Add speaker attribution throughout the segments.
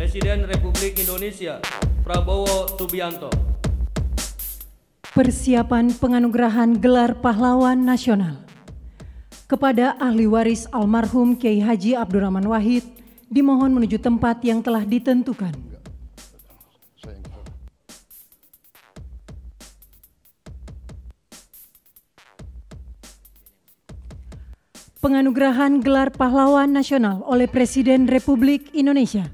Speaker 1: Presiden Republik Indonesia Prabowo Subianto.
Speaker 2: Persiapan penganugerahan gelar pahlawan nasional kepada ahli waris almarhum Kiai Haji Abdurrahman Wahid dimohon menuju tempat yang telah ditentukan. Penganugerahan gelar pahlawan nasional oleh Presiden Republik Indonesia.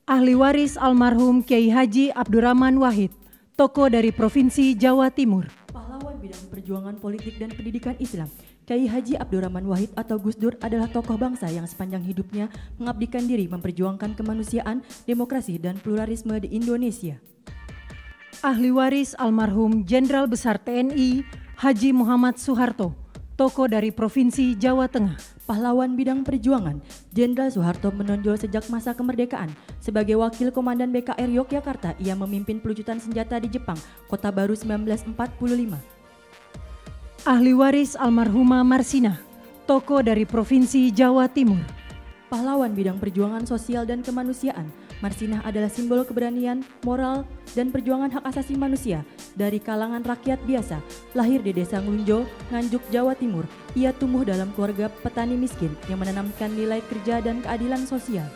Speaker 2: Ahli waris almarhum Kiai Haji Abdurrahman Wahid, tokoh dari Provinsi Jawa Timur.
Speaker 3: Pahlawan bidang perjuangan politik dan pendidikan Islam, Kiai Haji Abdurrahman Wahid atau Gus Dur adalah tokoh bangsa yang sepanjang hidupnya mengabdikan diri memperjuangkan kemanusiaan, demokrasi, dan pluralisme di Indonesia.
Speaker 2: Ahli waris almarhum Jenderal Besar TNI Haji Muhammad Soeharto, tokoh dari Provinsi Jawa Tengah.
Speaker 3: Pahlawan bidang perjuangan, Jenderal Soeharto menonjol sejak masa kemerdekaan. Sebagai wakil komandan BKR Yogyakarta, ia memimpin pelucutan senjata di Jepang, Kota Baru 1945.
Speaker 2: Ahli waris almarhumah Marsina, tokoh dari Provinsi Jawa Timur.
Speaker 3: Pahlawan bidang perjuangan sosial dan kemanusiaan, Marsinah adalah simbol keberanian, moral, dan perjuangan hak asasi manusia dari kalangan rakyat biasa. Lahir di Desa Nglunjo, Nganjuk, Jawa Timur, ia tumbuh dalam keluarga petani miskin yang menanamkan nilai kerja dan keadilan sosial.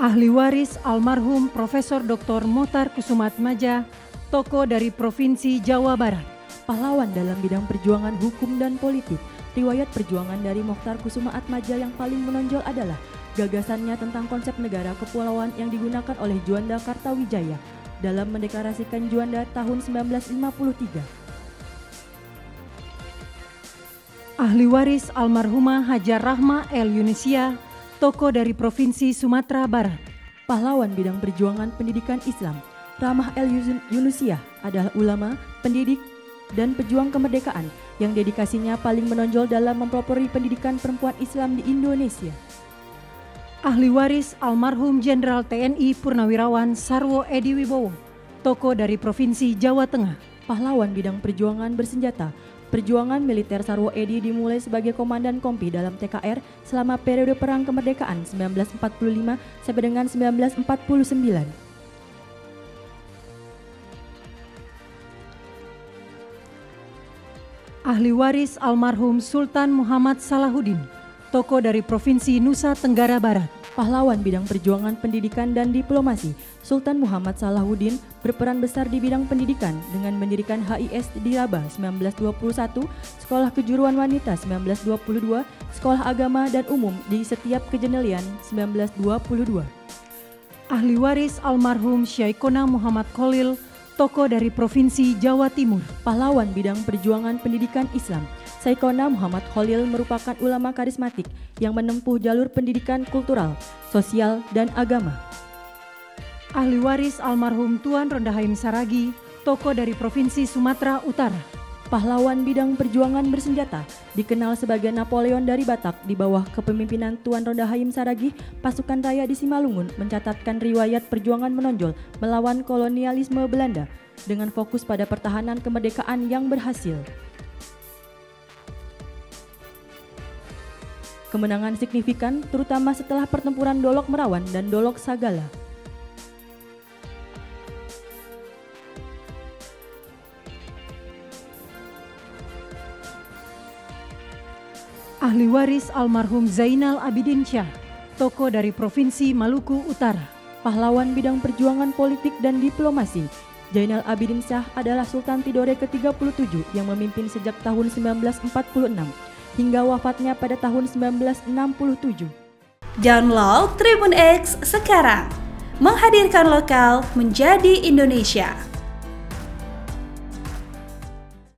Speaker 2: Ahli waris almarhum Profesor Dr. Mokhtar Kusumaatmadja, tokoh dari Provinsi Jawa Barat.
Speaker 3: Pahlawan dalam bidang perjuangan hukum dan politik. Riwayat perjuangan dari Mokhtar Kusumaatmadja yang paling menonjol adalah gagasannya tentang konsep negara kepulauan yang digunakan oleh Juanda Kartawijaya dalam mendeklarasikan Juanda tahun 1953.
Speaker 2: Ahli waris almarhumah Hajar Rahma El Yunisia, tokoh dari Provinsi Sumatera Barat.
Speaker 3: Pahlawan bidang perjuangan pendidikan Islam, Rahmah El Yunisia adalah ulama, pendidik, dan pejuang kemerdekaan yang dedikasinya paling menonjol dalam mempelopori pendidikan perempuan Islam di Indonesia.
Speaker 2: Ahli waris almarhum Jenderal TNI Purnawirawan Sarwo Edi Wibowo, tokoh dari Provinsi Jawa Tengah.
Speaker 3: Pahlawan bidang perjuangan bersenjata, perjuangan militer Sarwo Edi dimulai sebagai komandan kompi dalam TKR selama periode Perang Kemerdekaan 1945 sampai dengan 1949.
Speaker 2: Ahli waris almarhum Sultan Muhammad Salahuddin, tokoh dari Provinsi Nusa Tenggara Barat.
Speaker 3: Pahlawan bidang perjuangan pendidikan dan diplomasi, Sultan Muhammad Salahuddin berperan besar di bidang pendidikan dengan mendirikan HIS di Rabah 1921, Sekolah Kejuruan Wanita 1922, Sekolah Agama dan Umum di setiap Kejenelian 1922.
Speaker 2: Ahli waris almarhum Syaikona Muhammad Khalil, tokoh dari Provinsi Jawa Timur.
Speaker 3: Pahlawan bidang perjuangan pendidikan Islam, Syaikona Muhammad Khalil merupakan ulama karismatik yang menempuh jalur pendidikan kultural, sosial, dan agama.
Speaker 2: Ahli waris almarhum Tuan Rondahaim Saragi, tokoh dari Provinsi Sumatera Utara.
Speaker 3: Pahlawan bidang perjuangan bersenjata, dikenal sebagai Napoleon dari Batak di bawah kepemimpinan Tuan Rondahaim Saragi, pasukan raya di Simalungun mencatatkan riwayat perjuangan menonjol melawan kolonialisme Belanda dengan fokus pada pertahanan kemerdekaan yang berhasil. Kemenangan signifikan terutama setelah pertempuran Dolok Merawan dan Dolok Sagala.
Speaker 2: Ahli waris almarhum Zainal Abidin Syah, tokoh dari Provinsi Maluku Utara.
Speaker 3: Pahlawan bidang perjuangan politik dan diplomasi, Zainal Abidin Syah adalah Sultan Tidore ke-37 yang memimpin sejak tahun 1946 hingga wafatnya pada tahun 1967.
Speaker 4: Download Tribun X sekarang, menghadirkan lokal menjadi Indonesia.